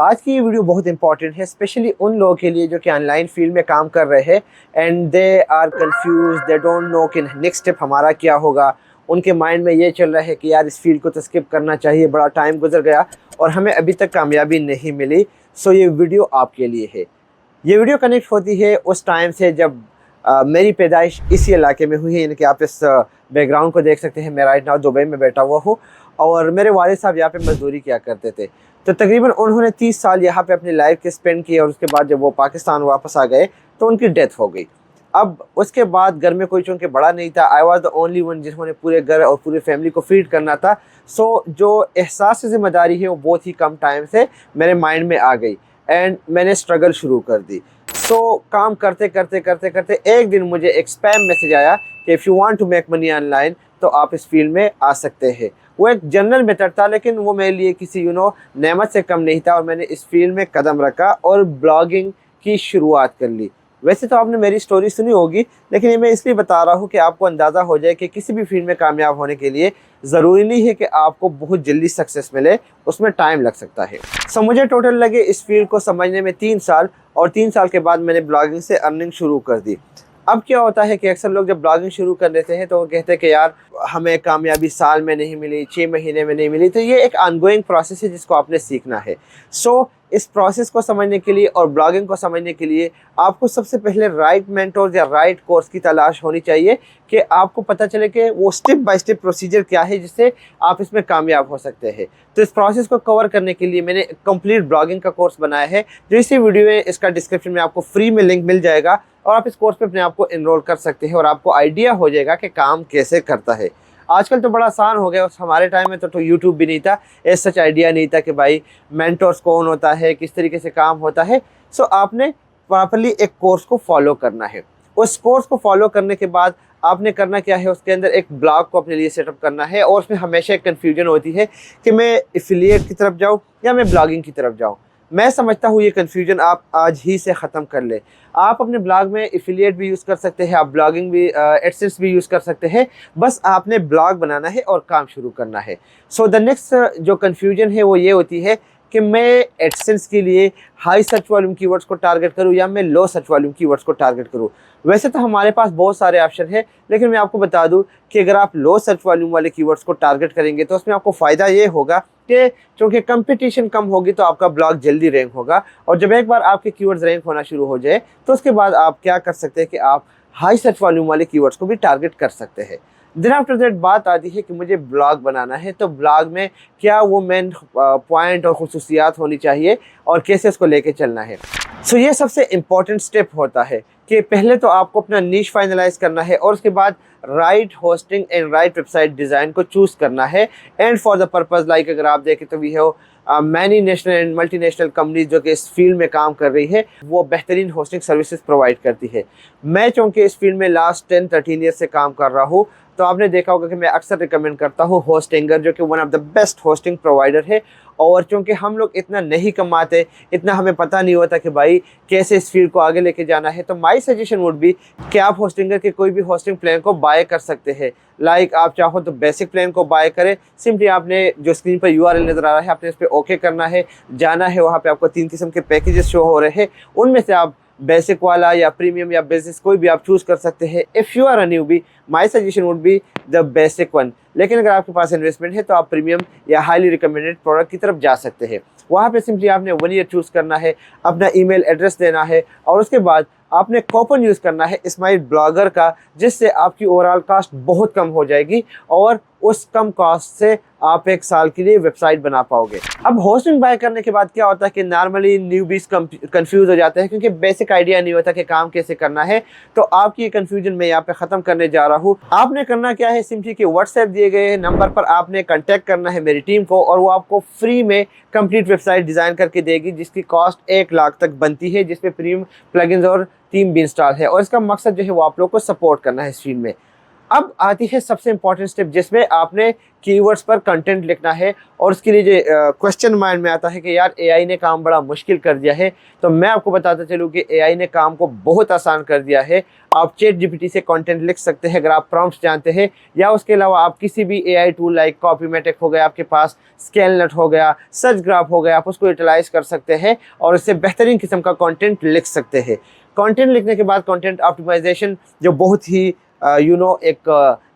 आज की ये वीडियो बहुत इंपॉर्टेंट है, स्पेशली उन लोगों के लिए जो कि ऑनलाइन फील्ड में काम कर रहे हैं and they are confuse, they don't know कि नेक्स्ट स्टेप हमारा क्या होगा। उनके माइंड में ये चल रहा है कि यार इस फील्ड को तो स्किप करना चाहिए, बड़ा टाइम गुजर गया और हमें अभी तक कामयाबी नहीं मिली। सो ये वीडियो आपके लिए है। ये वीडियो कनेक्ट होती है उस टाइम से जब मेरी पैदाइश इसी इलाके में हुई है। यानी कि आप इस बैकग्राउंड को देख सकते हैं। मैं राइट नाउ दुबई में बैठा हुआ हूँ और मेरे वालिद साहब यहाँ पे मजदूरी किया करते थे। तो तकरीबन उन्होंने 30 साल यहाँ पे अपनी लाइफ के स्पेंड किए और उसके बाद जब वो पाकिस्तान वापस आ गए तो उनकी डेथ हो गई। अब उसके बाद घर में कोई चूँकि बड़ा नहीं था, I was the only one जिन्होंने पूरे घर और पूरे फैमिली को फीड करना था। सो जो एहसास ज़िम्मेदारी है वो बहुत ही कम टाइम से मेरे माइंड में आ गई एंड मैंने स्ट्रगल शुरू कर दी। सो काम करते करते करते करते एक दिन मुझे एक स्पैम मैसेज आया कि if you want to make money online तो आप इस फील्ड में आ सकते हैं। वो एक जनरल मेथड था लेकिन वो मेरे लिए किसी नेमत से कम नहीं था और मैंने इस फील्ड में कदम रखा और ब्लॉगिंग की शुरुआत कर ली। वैसे तो आपने मेरी स्टोरी सुनी होगी लेकिन ये मैं इसलिए बता रहा हूँ कि आपको अंदाज़ा हो जाए कि किसी भी फील्ड में कामयाब होने के लिए ज़रूरी नहीं है कि आपको बहुत जल्दी सक्सेस मिले, उसमें टाइम लग सकता है। सो मुझे टोटल लगे इस फील्ड को समझने में 3 साल और 3 साल के बाद मैंने ब्लॉगिंग से अर्निंग शुरू कर दी। अब क्या होता है कि अक्सर लोग जब ब्लॉगिंग शुरू कर लेते हैं तो वो कहते हैं कि यार हमें कामयाबी साल में नहीं मिली, 6 महीने में नहीं मिली। तो ये एक ऑनगोइंग प्रोसेस है जिसको आपने सीखना है। सो इस प्रोसेस को समझने के लिए और ब्लॉगिंग को समझने के लिए आपको सबसे पहले राइट मेंटोर या राइट कोर्स की तलाश होनी चाहिए कि आपको पता चले कि वो स्टेप बाय स्टेप प्रोसीजर क्या है जिससे आप इसमें कामयाब हो सकते हैं। तो इस प्रोसेस को कवर करने के लिए मैंने कंप्लीट ब्लॉगिंग का कोर्स बनाया है जो इसी वीडियो में, इसका डिस्क्रिप्शन में आपको फ्री में लिंक मिल जाएगा और आप इस कोर्स पे अपने आप को इनरोल कर सकते हैं और आपको आइडिया हो जाएगा कि काम कैसे करता है। आजकल तो बड़ा आसान हो गया, हमारे टाइम में तो यूट्यूब भी नहीं था, ऐसा सच आइडिया नहीं था कि भाई मेंटोर्स कौन होता है, किस तरीके से काम होता है। सो आपने प्रॉपरली एक कोर्स को फॉलो करना है। उस कोर्स को फॉलो करने के बाद आपने करना क्या है, उसके अंदर एक ब्लॉग को अपने लिए सेटअप करना है और उसमें हमेशा एक कन्फ्यूजन होती है कि मैं एफिलिएट की तरफ जाऊँ या मैं ब्लॉगिंग की तरफ जाऊँ। मैं समझता हूँ ये कन्फ्यूजन आप आज ही से ख़त्म कर ले। आप अपने ब्लॉग में एफिलिएट भी यूज़ कर सकते हैं, आप ब्लॉगिंग भी एडसेंस भी यूज़ कर सकते हैं। बस आपने ब्लॉग बनाना है और काम शुरू करना है। सो द नेक्स्ट जो कन्फ्यूजन है वो ये होती है कि मैं एडसेंस के लिए हाई सर्च वॉल्यूम कीवर्ड्स को टारगेट करूं या मैं लो सर्च वॉल्यूम कीवर्ड्स को टारगेट करूं। वैसे तो हमारे पास बहुत सारे ऑप्शन हैं लेकिन मैं आपको बता दूं कि अगर आप लो सर्च वॉल्यूम वाले कीवर्ड्स को टारगेट करेंगे तो उसमें आपको फ़ायदा ये होगा कि चूँकि कंपटीशन कम होगी तो आपका ब्लॉग जल्दी रैंक होगा। और जब एक बार आपके कीवर्ड्स रैंक होना शुरू हो जाए तो उसके बाद आप क्या कर सकते हैं कि आप हाई सर्च वॉल्यूम वाले कीवर्ड्स को भी टारगेट कर सकते हैं। देन आफ्टर दैट बात आती है कि मुझे ब्लॉग बनाना है तो ब्लॉग में क्या वो मेन पॉइंट और खुसूसियात होनी चाहिए और कैसे उसको लेके चलना है। सो ये सबसे इम्पॉर्टेंट स्टेप होता है कि पहले तो आपको अपना नीश फाइनलाइज करना है और उसके बाद right hosting and right website design को चूज़ करना है। And for the purpose like अगर आप देखें तो we have many national and multinational companies जो कि इस फील्ड में काम कर रही है, वो बेहतरीन होस्टिंग सर्विसेज प्रोवाइड करती है। मैं चूँकि इस फील्ड में लास्ट 10-13 ईयर से काम कर रहा हूँ तो आपने देखा होगा कि मैं अक्सर रिकमेंड करता हूँ होस्टिंगर जो कि one of the best hosting provider है। और चूँकि हम लोग इतना नहीं कमाते, इतना हमें पता नहीं होता कि भाई कैसे इस फील्ड को आगे लेके जाना है, तो माय सजेशन वुड बी कि आप होस्टिंगर के कोई भी होस्टिंग प्लान को बाय कर सकते हैं। लाइक आप चाहो तो बेसिक प्लान को बाय करें। सिंपली आपने जो स्क्रीन पर URL नज़र आ रहा है आपने इस पर ओके करना है, जाना है, वहाँ पे आपको 3 किस्म के पैकेजेस शो हो रहे हैं, उनमें से आप बेसिक वाला या प्रीमियम या बिजनेस कोई भी आप चूज़ कर सकते हैं। If you are a newbie my suggestion would be the basic one. लेकिन अगर आपके पास इन्वेस्टमेंट है तो आप प्रीमियम या हाईली रिकमेंडेड प्रोडक्ट की तरफ जा सकते हैं। वहाँ पे सिंपली आपने 1 ईयर चूज़ करना है, अपना ईमेल एड्रेस देना है और उसके बाद आपने कूपन यूज़ करना है स्माइल ब्लॉगर का, जिससे आपकी ओवरऑल कॉस्ट बहुत कम हो जाएगी और उस कम कॉस्ट से आप 1 साल के लिए वेबसाइट बना पाओगे। अब होस्टिंग बाय करने के बाद क्या होता है कि नॉर्मली न्यूबीज कंफ्यूज हो जाते हैं क्योंकि बेसिक आइडिया नहीं होता कि काम कैसे करना है। तो आपकी ये कंफ्यूजन मैं यहाँ पे ख़त्म करने जा रहा हूँ। आपने करना क्या है, सिंपली कि व्हाट्सएप दिए गए नंबर पर आपने कॉन्टैक्ट करना है मेरी टीम को और वो आपको फ्री में कंप्लीट वेबसाइट डिज़ाइन करके देगी जिसकी कॉस्ट 1 लाख तक बनती है, जिसपे प्रीमियम प्लगइन्स और थीम भी इंस्टॉल है। और इसका मकसद जो है वो आप लोग को सपोर्ट करना है इस फील्ड में। अब आती है सबसे इम्पॉर्टेंट स्टेप, जिसमें आपने कीवर्ड्स पर कंटेंट लिखना है। और उसके लिए जो क्वेश्चन माइंड में आता है कि यार एआई ने काम बड़ा मुश्किल कर दिया है, तो मैं आपको बताता चलूँ कि एआई ने काम को बहुत आसान कर दिया है। आप चैट जीपीटी से कंटेंट लिख सकते हैं अगर आप प्रॉम्प्ट्स जानते हैं, या उसके अलावा आप किसी भी एआई टूल लाइक कॉपीमेटिक हो गया, आपके पास स्केलनेट हो गया, सर्च ग्राफ हो गया, आप उसको यूटिलाइज कर सकते हैं और इससे बेहतरीन किस्म का कंटेंट लिख सकते हैं। कंटेंट लिखने के बाद कंटेंट ऑप्टिमाइजेशन, जो बहुत ही एक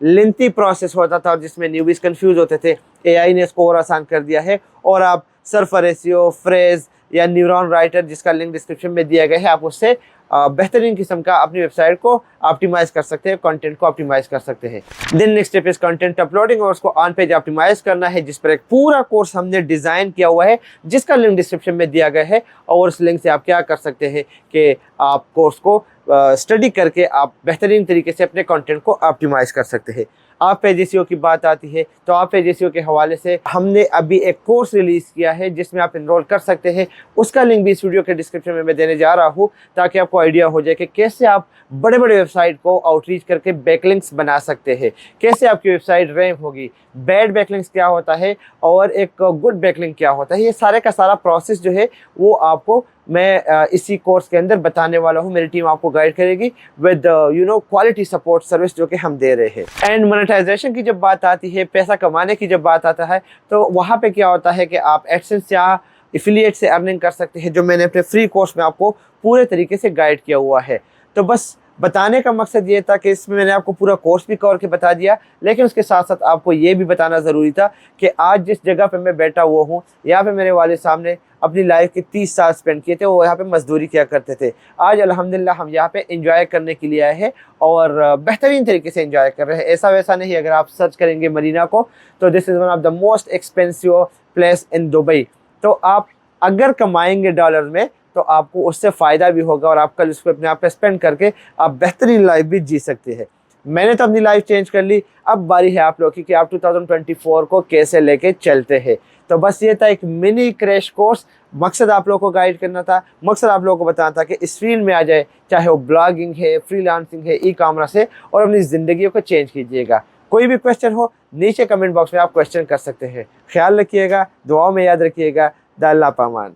लेंथी प्रोसेस होता था और जिसमें न्यूबीज कंफ्यूज होते थे, एआई ने इसको और आसान कर दिया है। और आप सर्फर एसईओ, फ्रेज या न्यूरॉन राइटर, जिसका लिंक डिस्क्रिप्शन में दिया गया है, आप उससे बेहतरीन किस्म का अपनी वेबसाइट को ऑप्टिमाइज कर सकते हैं, कंटेंट को ऑप्टिमाइज कर सकते हैं। Then next step is content uploading, और उसको ऑन पेज ऑप्टिमाइज करना है, जिस पर एक पूरा कोर्स हमने डिज़ाइन किया हुआ है, जिसका लिंक डिस्क्रिप्शन में दिया गया है। और उस लिंक से आप क्या कर सकते हैं कि आप कोर्स को स्टडी करके आप बेहतरीन तरीके से अपने कंटेंट को ऑप्टिमाइज कर सकते हैं। आप पेज एसईओ की बात आती है तो आप पेज एसईओ के हवाले से हमने अभी एक कोर्स रिलीज़ किया है, जिसमें आप इनरोल कर सकते हैं। उसका लिंक भी इस वीडियो के डिस्क्रिप्शन में मैं देने जा रहा हूँ, ताकि आपको आइडिया हो जाए कि कैसे आप बड़े बड़े वेबसाइट को आउटरीच करके बैकलिंक्स बना सकते हैं, कैसे आपकी वेबसाइट रैंक होगी, बैड बैकलिंक्स क्या होता है और एक गुड बैकलिंक क्या होता है। ये सारे का सारा प्रोसेस जो है वो आपको मैं इसी कोर्स के अंदर बताने वाला हूँ। मेरी टीम आपको गाइड करेगी विद क्वालिटी सपोर्ट सर्विस जो कि हम दे रहे हैं। एंड मोनेटाइजेशन की जब बात आती है, पैसा कमाने की जब बात आता है, तो वहाँ पे क्या होता है कि आप एडसेंस या एफिलिएट से अर्निंग कर सकते हैं, जो मैंने अपने फ्री कोर्स में आपको पूरे तरीके से गाइड किया हुआ है। तो बस बताने का मकसद ये था कि इसमें मैंने आपको पूरा कोर्स भी कवर के बता दिया, लेकिन उसके साथ साथ आपको ये भी बताना ज़रूरी था कि आज जिस जगह पे मैं बैठा हुआ हूँ, यहाँ पे मेरे वालिद साहब ने अपनी लाइफ के 30 साल स्पेंड किए थे, वो यहाँ पे मजदूरी किया करते थे। आज अल्हम्दुलिल्लाह हम यहाँ पे एंजॉय करने के लिए आए हैं और बेहतरीन तरीके से एंजॉय कर रहे हैं। ऐसा वैसा नहीं, अगर आप सर्च करेंगे मरीना को तो this is one of the most expensive place in Dubai. तो आप अगर कमाएंगे डॉलर में तो आपको उससे फ़ायदा भी होगा और आप कल उसको अपने आप पे स्पेंड करके आप बेहतरीन लाइफ भी जी सकते हैं। मैंने तो अपनी लाइफ चेंज कर ली, अब बारी है आप लोग की कि आप 2024 को कैसे लेके चलते हैं। तो बस ये था एक मिनी क्रैश कोर्स। मकसद आप लोगों को गाइड करना था, मकसद आप लोगों को बताना था कि इस फील्ड में आ जाए, चाहे वो ब्लॉगिंग है, फ्रीलांसिंग है, ई कॉमर्स है, और अपनी ज़िंदगी को चेंज कीजिएगा। कोई भी क्वेश्चन हो नीचे कमेंट बॉक्स में आप क्वेश्चन कर सकते हैं। ख्याल रखिएगा, दुआओं में याद रखिएगा। द अल्लाह पामान।